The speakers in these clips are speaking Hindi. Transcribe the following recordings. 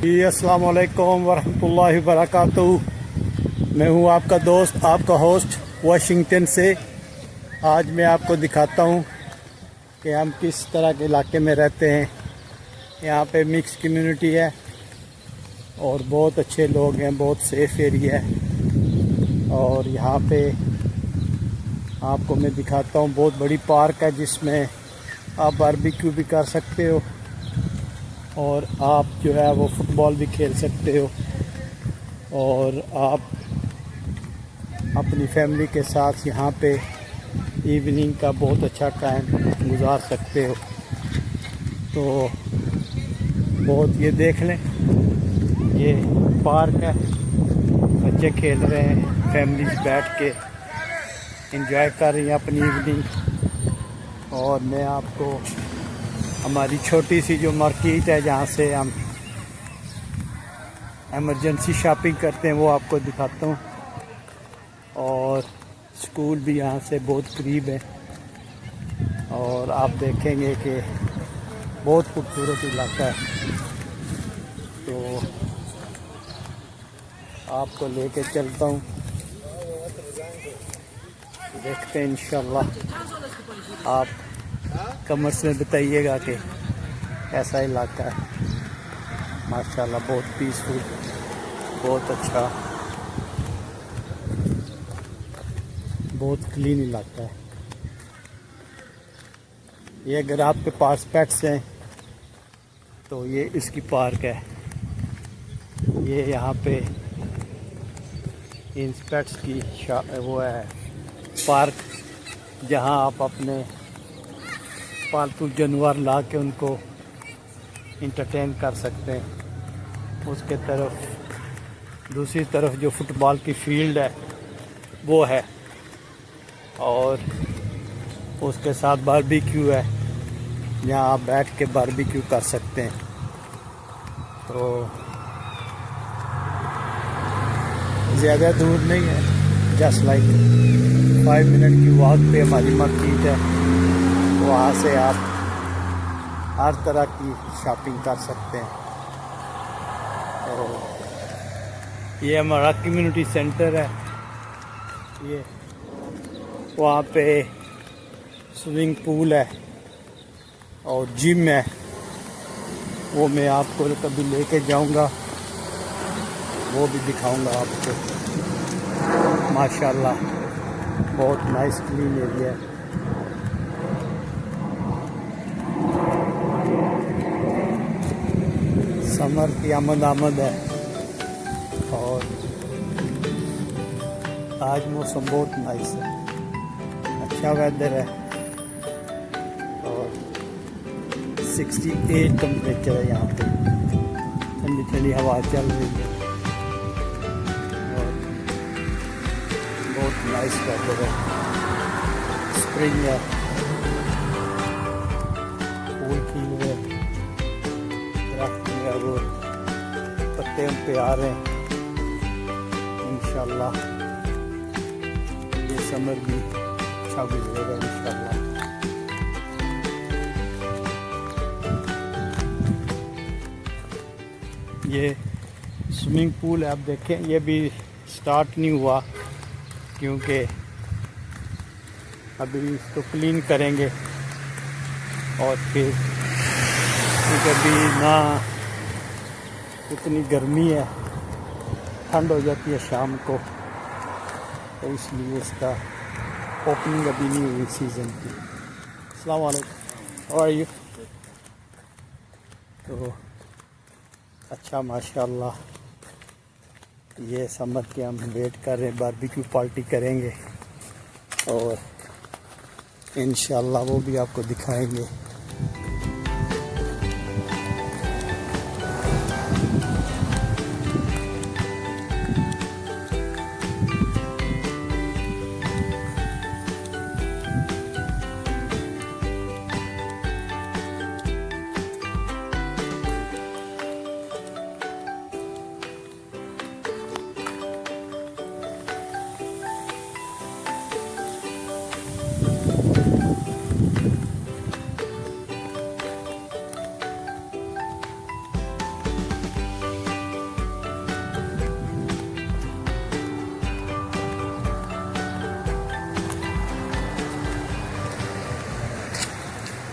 जी अस्सलाम वालेकुम वरहमतुल्लाहि वबरकातुहू। मैं हूं आपका दोस्त, आपका होस्ट वाशिंगटन से। आज मैं आपको दिखाता हूं कि हम किस तरह के इलाके में रहते हैं। यहाँ पे मिक्स कम्युनिटी है और बहुत अच्छे लोग हैं, बहुत सेफ एरिया है। और यहाँ पे आपको मैं दिखाता हूँ, बहुत बड़ी पार्क है जिसमें आप बारबेक्यू भी कर सकते हो और आप जो है वो फुटबॉल भी खेल सकते हो और आप अपनी फैमिली के साथ यहाँ पे इवनिंग का बहुत अच्छा टाइम गुजार सकते हो। तो बहुत ये देख लें, ये पार्क है, बच्चे खेल रहे हैं, फैमिलीज बैठ के एंजॉय कर रही हैं अपनी इवनिंग। और मैं आपको हमारी छोटी सी जो मार्केट है जहाँ से हम एमरजेंसी शॉपिंग करते हैं वो आपको दिखाता हूँ। और स्कूल भी यहाँ से बहुत करीब है और आप देखेंगे कि बहुत खूबसूरत इलाका है। तो आपको लेके चलता हूँ, देखते हैं इंशाल्लाह। आप कमेंट्स में बताइएगा कि कैसा इलाका है। माशाल्लाह बहुत पीसफुल, बहुत अच्छा, बहुत क्लीन इलाका है। ये अगर आपके पास पेट्स हैं तो ये इसकी पार्क है। ये यहाँ पे इन पेट्स की वो है पार्क, जहाँ आप अपने पालतू जानवर ला के उनको इंटरटेन कर सकते हैं। उसके तरफ दूसरी तरफ जो फुटबॉल की फील्ड है वो है और उसके साथ बारबेक्यू है, जहाँ आप बैठ के बारबेक्यू कर सकते हैं। तो ज़्यादा दूर नहीं है, जस्ट लाइक 5 मिनट की वॉक पे हमारी मार्केट है। वहाँ से आप हर तरह की शॉपिंग कर सकते हैं। और ये हमारा कम्युनिटी सेंटर है। ये वहाँ पे स्विमिंग पूल है और जिम है, वो मैं आपको कभी लेके जाऊंगा, वो भी दिखाऊंगा आपको। माशाल्लाह बहुत नाइस क्लीन एरिया है। समर की आमद है और आज मौसम बहुत नाइस है, अच्छा वेदर है और 68 टेम्परेचर है यहाँ पे। ठंडी ठंडी हवा चल रही है और बहुत नाइस वेदर है। स्प्रिंग है, फूल खिल रहे, दरख्त में वो पत्ते उन पे आ रहे हैं। इंशाल्लाह ये समर भी अच्छा गुजरेगा इंशाल्लाह। ये स्विमिंग पूल है, आप देखें, ये भी स्टार्ट नहीं हुआ क्योंकि अभी इसको क्लीन करेंगे और फिर क्योंकि अभी ना इतनी गर्मी है, ठंड हो जाती है शाम को, तो इसलिए इसका ओपनिंग अभी नहीं हुई सीज़न की। अस्सलाम वालेकुम, हाउ आर यू? तो अच्छा माशाल्लाह, ये समर के हम वेट कर रहे हैं, बारबेक्यू पार्टी करेंगे और इंशाल्लाह वो भी आपको दिखाएंगे।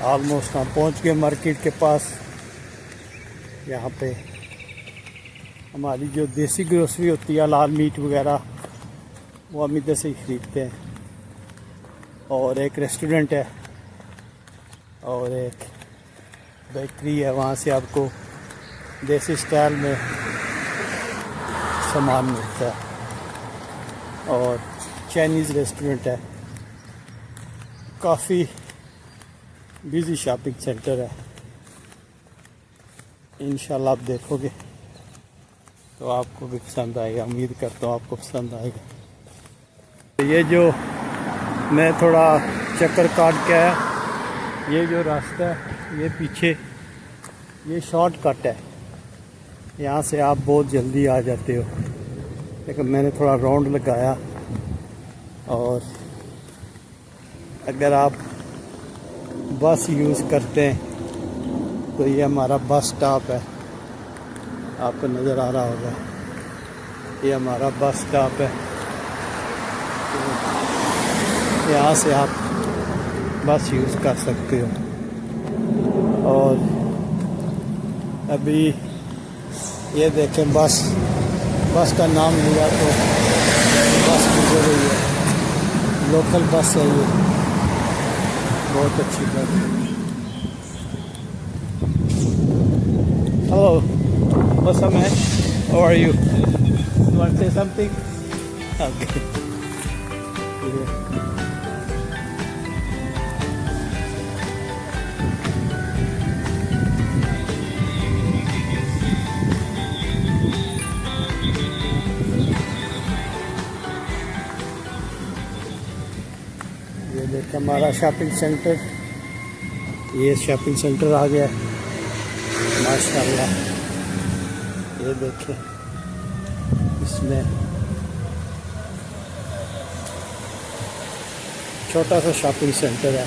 ऑलमोस्ट हम पहुंच गए मार्केट के पास। यहाँ पे हमारी जो देसी ग्रोसरी होती है, लाल मीट वगैरह, वो हम इधर से ही ख़रीदते हैं। और एक रेस्टोरेंट है और एक बेकरी है, वहाँ से आपको देसी स्टाइल में सामान मिलता है। और चाइनीज़ रेस्टोरेंट है, काफ़ी बिजी शॉपिंग सेंटर है। इंशाल्लाह आप देखोगे तो आपको भी पसंद आएगा, उम्मीद करता हूँ आपको पसंद आएगा। ये जो मैं थोड़ा चक्कर काट के आया, ये जो रास्ता है ये पीछे, ये शॉर्टकट है, यहाँ से आप बहुत जल्दी आ जाते हो। लेकिन मैंने थोड़ा राउंड लगाया। और अगर आप बस यूज़ करते हैं तो ये हमारा बस स्टॉप है, आपको नज़र आ रहा होगा, ये हमारा बस स्टॉप है। तो यहाँ से आप बस यूज़ कर सकते हो। और अभी ये देखें, बस का नाम लिया तो बस गुजर रही है, लोकल बस है ये, बहुत अच्छी बस है। Hello, what's up man? How are you? You want to say something? Okay. Yeah. ये देखिए हमारा शॉपिंग सेंटर, ये शॉपिंग सेंटर आ गया माशाल्लाह। ये देखिए, इसमें छोटा सा शॉपिंग सेंटर है,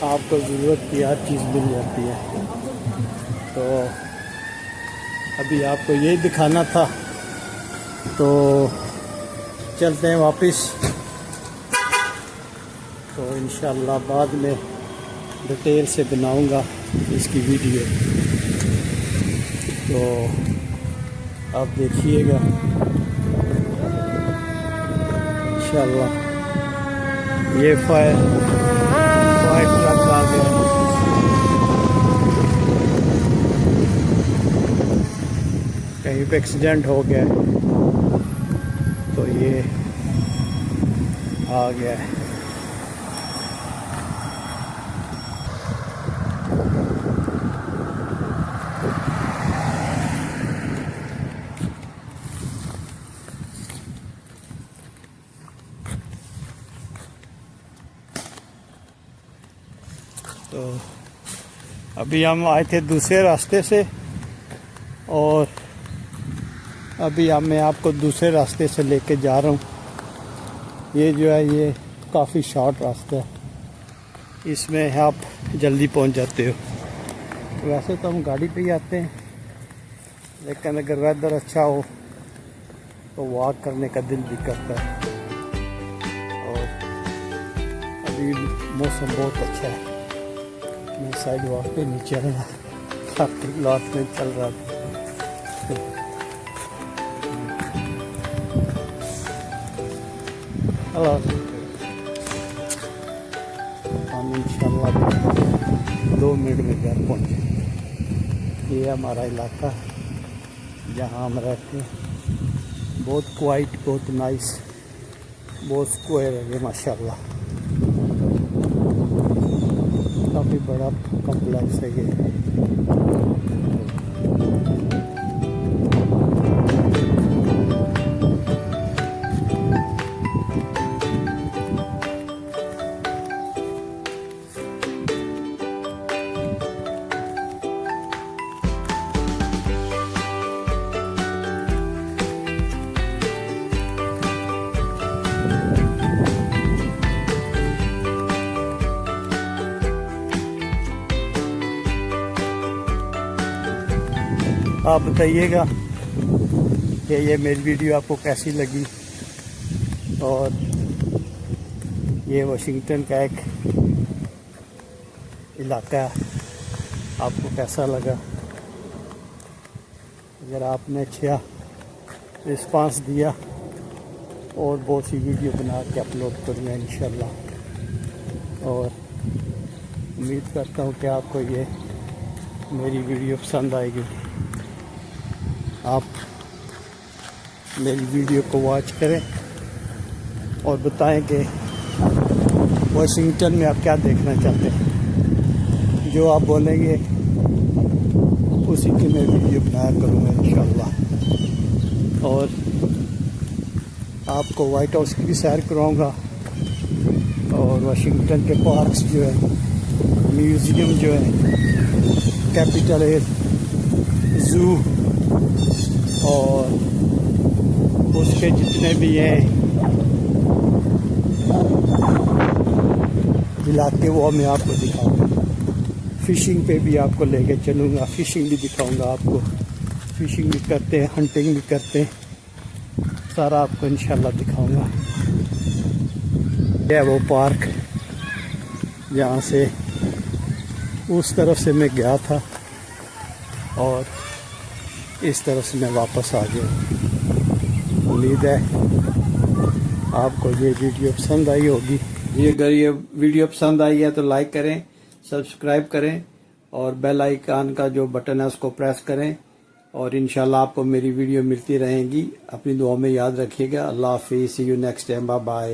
आपको ज़रूरत की हर चीज़ मिल जाती है। तो अभी आपको यही दिखाना था, तो चलते हैं वापस। तो इंशाल्लाह बाद में डिटेल से बनाऊंगा इसकी वीडियो, तो आप देखिएगा इंशाल्लाह। ये फायर ट्रक आ गया, कहीं पे एक्सीडेंट हो गया तो ये आ गया है। तो अभी हम आए थे दूसरे रास्ते से, और अभी मैं आपको दूसरे रास्ते से लेके जा रहा हूँ। ये जो है ये काफ़ी शॉर्ट रास्ता है, इसमें आप जल्दी पहुँच जाते हो। वैसे तो हम गाड़ी पे ही आते हैं, लेकिन अगर वेदर अच्छा हो तो वॉक करने का दिल भी करता है। और अभी मौसम बहुत अच्छा है, मैं साइड वॉक पे नीचे आया, काफ़ी लॉट में चल रहा था। हेलो, हम इंशाल्लाह 2 मिनट में घर पहुँचे। ये हमारा इलाका जहाँ हम रहते हैं, बहुत क्वाइट, बहुत नाइस, बहुत स्क्वायर है ये माशाल्लाह। काफ़ी बड़ा कॉम्प्लेक्स है ये। आप बताइएगा कि ये मेरी वीडियो आपको कैसी लगी। और ये वाशिंगटन का एक इलाका आपको कैसा लगा। अगर आपने अच्छा रिस्पांस दिया और बहुत सी वीडियो बना के अपलोड करूँगा इंशाल्लाह। और उम्मीद करता हूँ कि आपको ये मेरी वीडियो पसंद आएगी। आप मेरी वीडियो को वॉच करें और बताएं कि वाशिंगटन में आप क्या देखना चाहते हैं। जो आप बोलेंगे उसी की मैं वीडियो बनाया करूँगा इंशाल्लाह। और आपको वाइट हाउस की भी सैर कराऊँगा और वाशिंगटन के पार्क्स जो है, म्यूज़ियम जो है, कैपिटल हिल, ज़ू और उसके जितने भी हैं इलाके वो मैं आपको दिखाऊंगा। फ़िशिंग पे भी आपको लेके चलूँगा, फ़िशिंग भी दिखाऊंगा आपको। फ़िशिंग भी करते हैं, हंटिंग भी करते हैं, सारा आपको इंशाल्लाह दिखाऊंगा। यह वो पार्क जहाँ से उस तरफ से मैं गया था और इस तरफ से मैं वापस आ गया। उम्मीद है आपको ये वीडियो पसंद आई होगी। ये अगर ये वीडियो पसंद आई है तो लाइक करें, सब्सक्राइब करें और बेल आइकन का जो बटन है उसको प्रेस करें। और इंशाल्लाह आपको मेरी वीडियो मिलती रहेंगी। अपनी दुआ में याद रखिएगा। अल्लाह हाफिज़। See you next time. Bye bye.